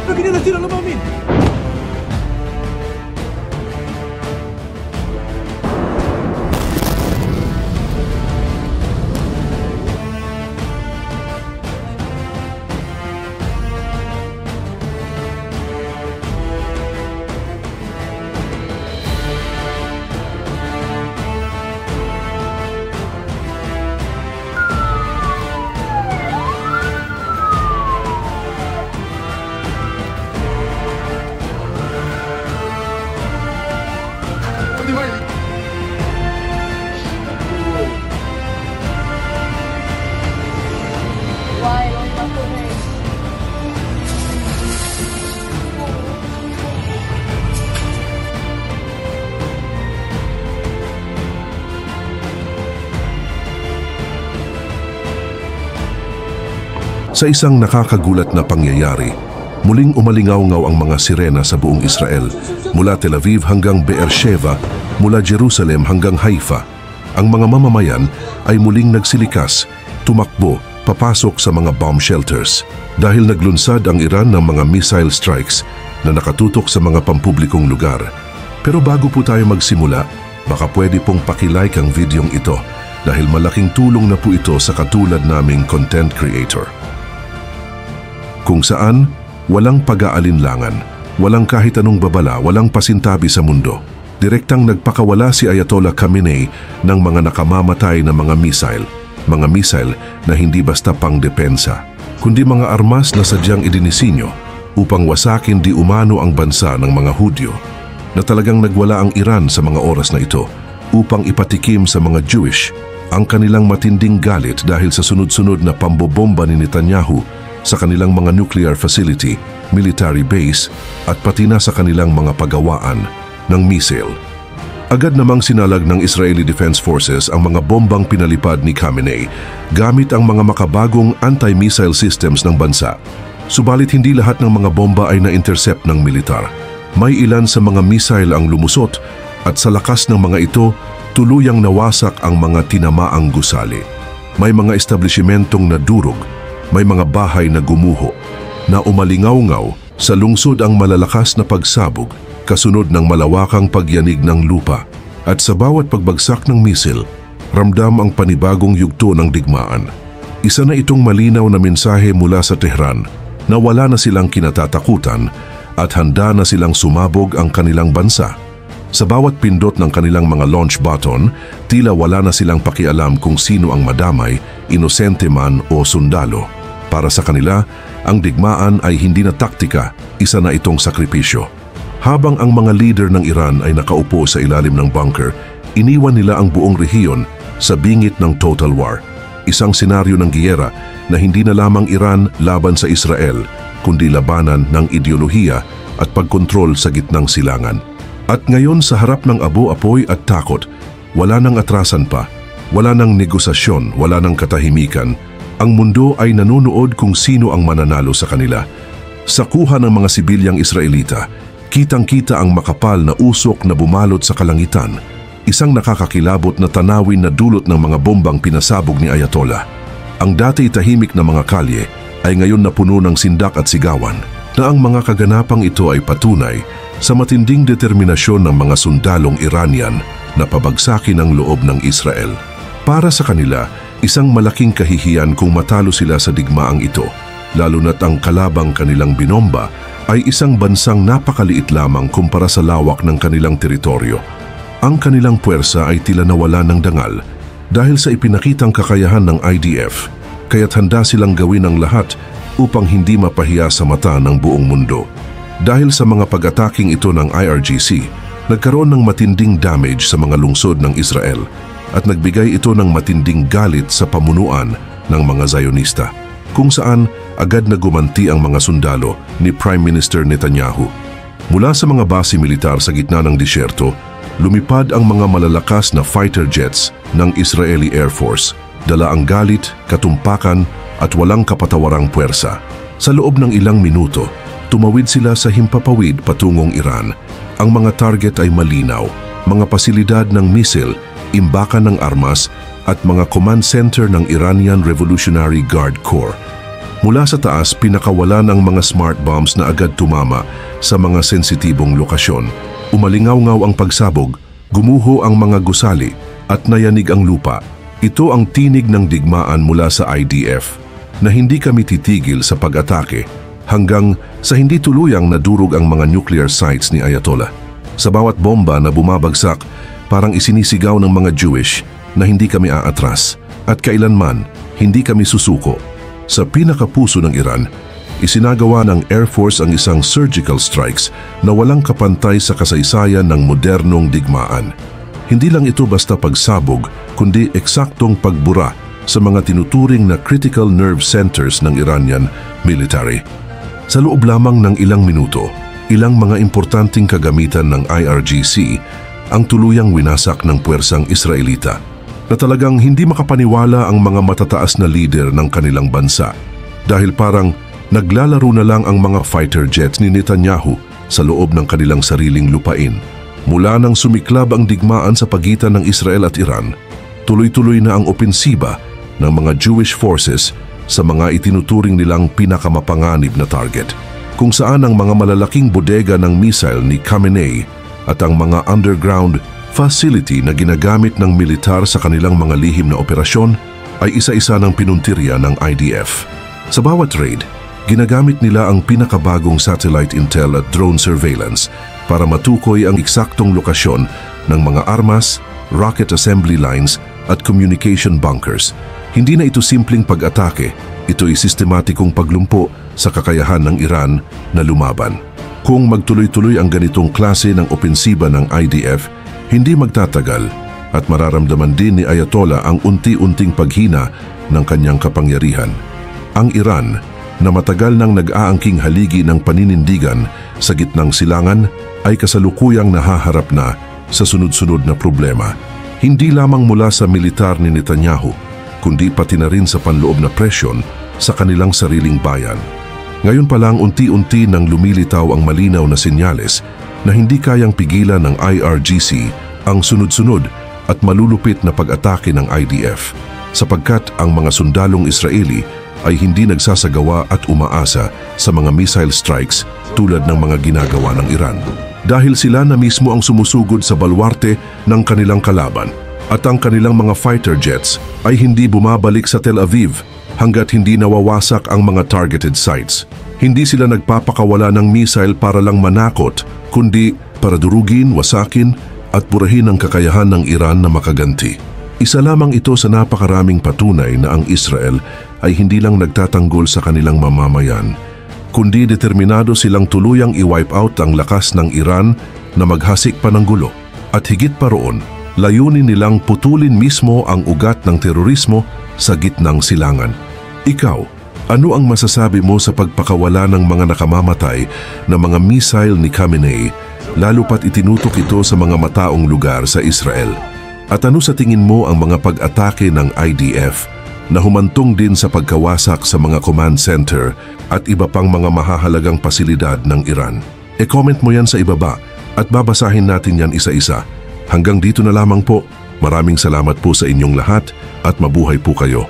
Lagi nila sila lumamin! Sa isang nakakagulat na pangyayari, muling umalingaw-ngaw ang mga sirena sa buong Israel, mula Tel Aviv hanggang Beersheba, mula Jerusalem hanggang Haifa. Ang mga mamamayan ay muling nagsilikas, tumakbo, papasok sa mga bomb shelters dahil naglunsad ang Iran ng mga missile strikes na nakatutok sa mga pampublikong lugar. Pero bago po tayo magsimula, baka pwede pong pakilike ang videong ito dahil malaking tulong na po ito sa katulad naming content creator. Kung saan, walang pag-aalinlangan, walang kahit anong babala, walang pasintabi sa mundo. Direktang nagpakawala si Ayatollah Khamenei ng mga nakamamatay na mga missile na hindi basta pangdepensa, kundi mga armas na sadyang idinisinyo upang wasakin di umano ang bansa ng mga Hudyo, na talagang nagwala ang Iran sa mga oras na ito upang ipatikim sa mga Jewish ang kanilang matinding galit dahil sa sunod-sunod na pambobomba ni Netanyahu sa kanilang mga nuclear facility, military base at pati na sa kanilang mga pagawaan ng missile. Agad namang sinalag ng Israeli Defense Forces ang mga bombang pinalipad ni Khamenei gamit ang mga makabagong anti-missile systems ng bansa. Subalit hindi lahat ng mga bomba ay na-intercept ng militar. May ilan sa mga missile ang lumusot at sa lakas ng mga ito, tuluyang nawasak ang mga tinamaang gusali. May mga establishmentong nadurog, may mga bahay na gumuho, na umalingaw-ngaw sa lungsod ang malalakas na pagsabog kasunod ng malawakang pagyanig ng lupa. At sa bawat pagbagsak ng misil, ramdam ang panibagong yugto ng digmaan. Isa na itong malinaw na mensahe mula sa Tehran na wala na silang kinatatakutan at handa na silang sumabog ang kanilang bansa. Sa bawat pindot ng kanilang mga launch button, tila wala na silang pakialam kung sino ang madamay, inosente man o sundalo. Para sa kanila, ang digmaan ay hindi na taktika, isa na itong sakripisyo. Habang ang mga leader ng Iran ay nakaupo sa ilalim ng bunker, iniwan nila ang buong rehiyon sa bingit ng total war. Isang senaryo ng giyera na hindi na lamang Iran laban sa Israel, kundi labanan ng ideolohiya at pagkontrol sa gitnang silangan. At ngayon sa harap ng abo-apoy at takot, wala nang atrasan pa, wala nang negosasyon, wala nang katahimikan. Ang mundo ay nanonood kung sino ang mananalo sa kanila. Sa kuha ng mga sibilyang Israelita, kitang-kita ang makapal na usok na bumalot sa kalangitan, isang nakakakilabot na tanawin na dulot ng mga bombang pinasabog ni Ayatollah. Ang dati tahimik na mga kalye ay ngayon napuno ng sindak at sigawan, na ang mga kaganapang ito ay patunay sa matinding determinasyon ng mga sundalong Iranian na pabagsakin ang loob ng Israel. Para sa kanila, isang malaking kahihiyan kung matalo sila sa digmaang ito, lalo na't ang kalabang kanilang binomba ay isang bansang napakaliit lamang kumpara sa lawak ng kanilang teritoryo. Ang kanilang puwersa ay tila nawala ng dangal dahil sa ipinakitang kakayahan ng IDF, kaya't handa silang gawin ang lahat upang hindi mapahiya sa mata ng buong mundo. Dahil sa mga pag-ataking ito ng IRGC, nagkaroon ng matinding damage sa mga lungsod ng Israel at nagbigay ito ng matinding galit sa pamunuan ng mga Zionista, kung saan agad na gumanti ang mga sundalo ni Prime Minister Netanyahu. Mula sa mga base militar sa gitna ng disyerto, lumipad ang mga malalakas na fighter jets ng Israeli Air Force, dala ang galit, katumpakan at walang kapatawarang puwersa. Sa loob ng ilang minuto, tumawid sila sa himpapawid patungong Iran. Ang mga target ay malinaw, mga pasilidad ng misil, imbakan ng armas at mga command center ng Iranian Revolutionary Guard Corps. Mula sa taas, pinakawalan ang mga smart bombs na agad tumama sa mga sensitibong lokasyon. Umalingaw-ngaw ang pagsabog, gumuho ang mga gusali at nayanig ang lupa. Ito ang tinig ng digmaan mula sa IDF na hindi kami titigil sa pag-atake hanggang sa hindi tuluyang nadurog ang mga nuclear sites ni Ayatollah. Sa bawat bomba na bumabagsak, parang isinisigaw ng mga Jewish na hindi kami aatras at kailanman hindi kami susuko. Sa pinakapuso ng Iran, isinagawa ng Air Force ang isang surgical strikes na walang kapantay sa kasaysayan ng modernong digmaan. Hindi lang ito basta pagsabog, kundi eksaktong pagbura sa mga tinuturing na critical nerve centers ng Iranian military. Sa loob lamang ng ilang minuto, ilang mga importanteng kagamitan ng IRGC ang tuluyang winasak ng puwersang Israelita na talagang hindi makapaniwala ang mga matataas na leader ng kanilang bansa dahil parang naglalaro na lang ang mga fighter jets ni Netanyahu sa loob ng kanilang sariling lupain. Mula nang sumiklab ang digmaan sa pagitan ng Israel at Iran, tuloy-tuloy na ang opensiba ng mga Jewish forces sa mga itinuturing nilang pinakamapanganib na target, kung saan ang mga malalaking bodega ng missile ni Khamenei at ang mga underground facility na ginagamit ng militar sa kanilang mga lihim na operasyon ay isa-isa ng pinuntirya ng IDF. Sa bawat raid, ginagamit nila ang pinakabagong satellite intel at drone surveillance para matukoy ang eksaktong lokasyon ng mga armas, rocket assembly lines at communication bunkers. Hindi na ito simpleng pag-atake, ito'y sistematikong paglumpo sa kakayahan ng Iran na lumaban. Kung magtuloy-tuloy ang ganitong klase ng opensiba ng IDF, hindi magtatagal at mararamdaman din ni Ayatollah ang unti-unting paghina ng kanyang kapangyarihan. Ang Iran, na matagal nang nag-aangking haligi ng paninindigan sa gitnang silangan, ay kasalukuyang nahaharap na sa sunod-sunod na problema. Hindi lamang mula sa militar ni Netanyahu, kundi pati na rin sa panloob na presyon sa kanilang sariling bayan. Ngayon pa lang unti-unti nang lumilitaw ang malinaw na senyales na hindi kayang pigilan ng IRGC ang sunod-sunod at malulupit na pag-atake ng IDF, sapagkat ang mga sundalong Israeli ay hindi nagsasagawa at umaasa sa mga missile strikes tulad ng mga ginagawa ng Iran. Dahil sila na mismo ang sumusugod sa balwarte ng kanilang kalaban at ang kanilang mga fighter jets ay hindi bumabalik sa Tel Aviv hanggat hindi nawawasak ang mga targeted sites. Hindi sila nagpapakawala ng missile para lang manakot, kundi para durugin, wasakin at burahin ang kakayahan ng Iran na makaganti. Isa lamang ito sa napakaraming patunay na ang Israel ay hindi lang nagtatanggol sa kanilang mamamayan, kundi determinado silang tuluyang i-wipe out ang lakas ng Iran na maghasik pa ng gulo. At higit pa roon, layunin nilang putulin mismo ang ugat ng terorismo sa gitnang silangan. Ikaw, ano ang masasabi mo sa pagpakawala ng mga nakamamatay na mga missile ni Khamenei, lalo pat itinutok ito sa mga mataong lugar sa Israel? At ano sa tingin mo ang mga pag-atake ng IDF na humantong din sa pagkawasak sa mga command center at iba pang mga mahahalagang pasilidad ng Iran? E-comment mo yan sa ibaba at babasahin natin yan isa-isa. Hanggang dito na lamang po. Maraming salamat po sa inyong lahat at mabuhay po kayo.